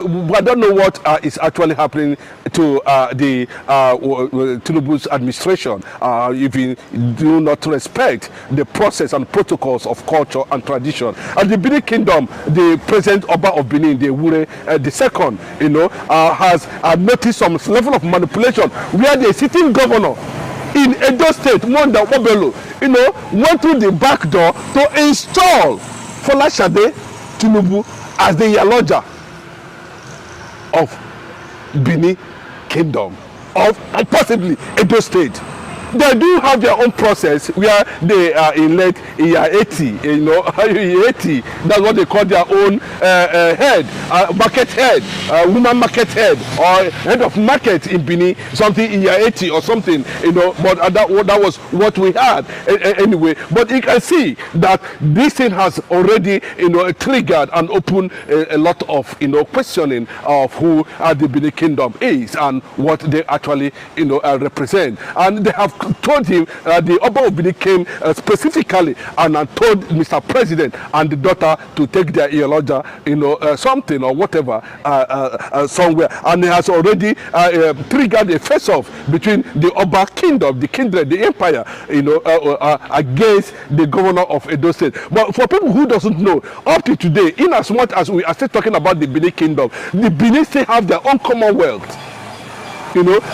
I don't know what is actually happening to the Tinubu's administration if you do not respect the process and protocols of culture and tradition. And the Benin Kingdom, the President Oba of Benin, the Ewuare the second, has noticed some level of manipulation where the sitting governor in Edo State, Monda Wabelo, went through the back door to install Folashade Tinubu as the Iyaloja of Benin Kingdom, of possibly Edo State. They do have their own process where they elect iyeki, iyeki. That's what they call their own head, market head, woman market head, or head of market in Benin, something iyeki or something, But that was what we had anyway. But you can see that this thing has already, triggered and opened a lot of, questioning of who the Benin Kingdom is and what they actually, represent. And they have told him, the Oba of Benin came specifically and told Mr. President and the daughter to take their Iyaloja, something or whatever, somewhere. And it has already triggered a face-off between the Oba Kingdom, the kindred, the empire, against the governor of Edo State. But for people who doesn't know, up to today, in as much as we are still talking about the Benin Kingdom, the Benin still have their own commonwealth,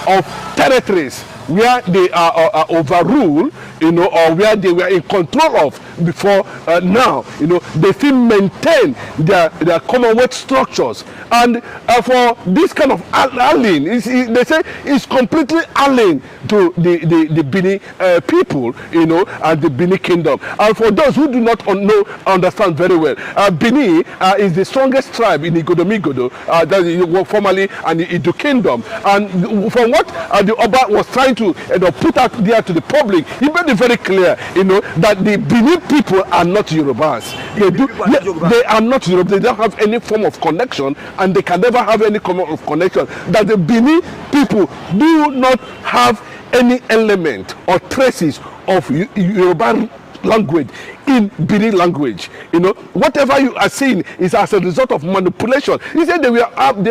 of territories where they are overruled, or where they were in control of before now. They still maintain their commonwealth structures. And for this kind of alien, they say it's completely alien to the Benin people, and the Benin Kingdom. And for those who do not understand very well, Benin is the strongest tribe in Igodomigodo, that is formerly an Idu Kingdom. And from what the Oba was trying to put out there to the public, he made it very clear, that the Benin people are not Yorubas. They are not Yorubas. They don't have any form of connection, and they can never have any form of connection. That the Benin people do not have any element or traces of Yoruba language in Benin language. Whatever you are seeing is as a result of manipulation. He said they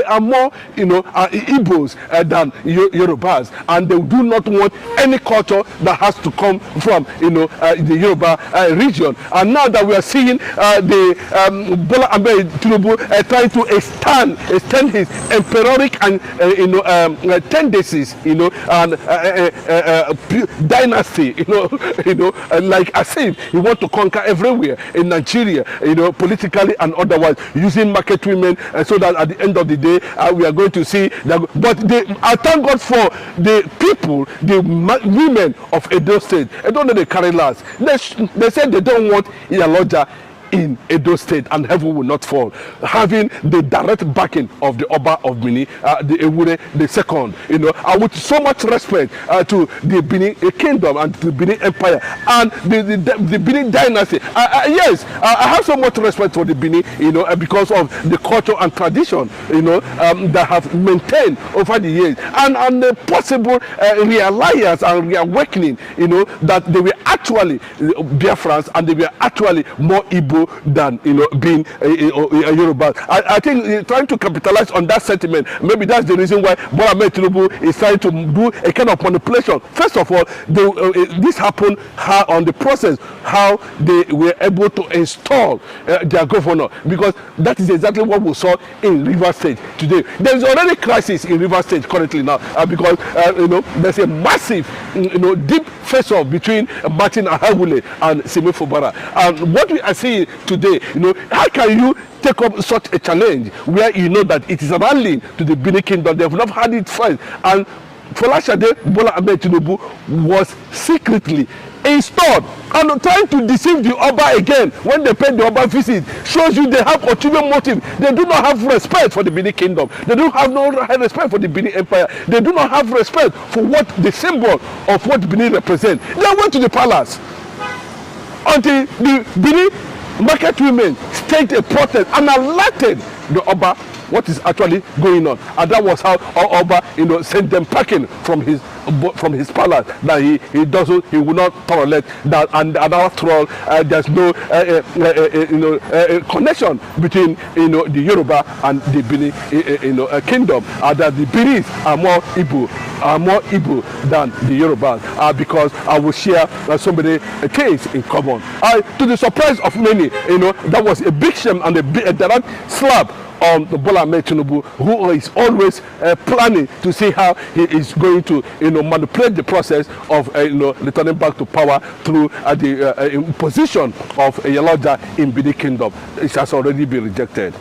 are more, Igbos than Yorubas, and they do not want any culture that has to come from, the Yoruba region. And now that we are seeing the Bola Ahmed Tinubu trying to extend his emperoric and tendencies, and dynasty, like as if he wants to conquer everywhere in Nigeria, politically and otherwise, using market women, so that at the end of the day, we are going to see that. But I thank God for the people, the women of Edo State. I don't know, they carry last. They said they don't want Iyaloja in Edo State, and heaven will not fall, having the direct backing of the Oba of Benin, the Ewuare the second, and with so much respect to the Benin Kingdom and the Benin Empire and the Benin dynasty. Yes, I have so much respect for the Benin, because of the culture and tradition, that have maintained over the years, and the possible realize and reawakening, that they were actually Biafrans, and they were actually more Igbo than being a Yoruba. I think trying to capitalize on that sentiment, maybe that's the reason why Bola Ahmed Tinubu is trying to do a kind of manipulation. First of all, this happened on the process, how they were able to install their governor, because that is exactly what we saw in Rivers State today. There is already crisis in Rivers State currently now, because there's a massive deep face-off between Martin Ahawule and Simi Fubara. And what we are seeing today, how can you take up such a challenge where that it is an alien to the Benin Kingdom? They have not had it first. And Folashade Bola Ahmed Tinubu was secretly installed and trying to deceive the Oba again when they paid the Oba visit. Shows you they have ulterior motive. They do not have respect for the Benin Kingdom. They don't have no respect for the Benin Empire. They do not have respect for what the symbol of what Benin represents. They went to the palace until the Benin market women staged a protest and alerted the Oba what is actually going on, and that was how Oba sent them packing from his from his palace that he will not tolerate that, and after all, there's no connection between the Yoruba and the Benin kingdom. That the Benis are more Igbo than the Yorubas, because I will share so many things in common. To the surprise of many, that was a big shame and a direct slap on the Bola Ahmed Tinubu, who is always planning to see how he is going to manipulate the process of returning back to power through the imposition of Iyaloja in Benin Kingdom. It has already been rejected.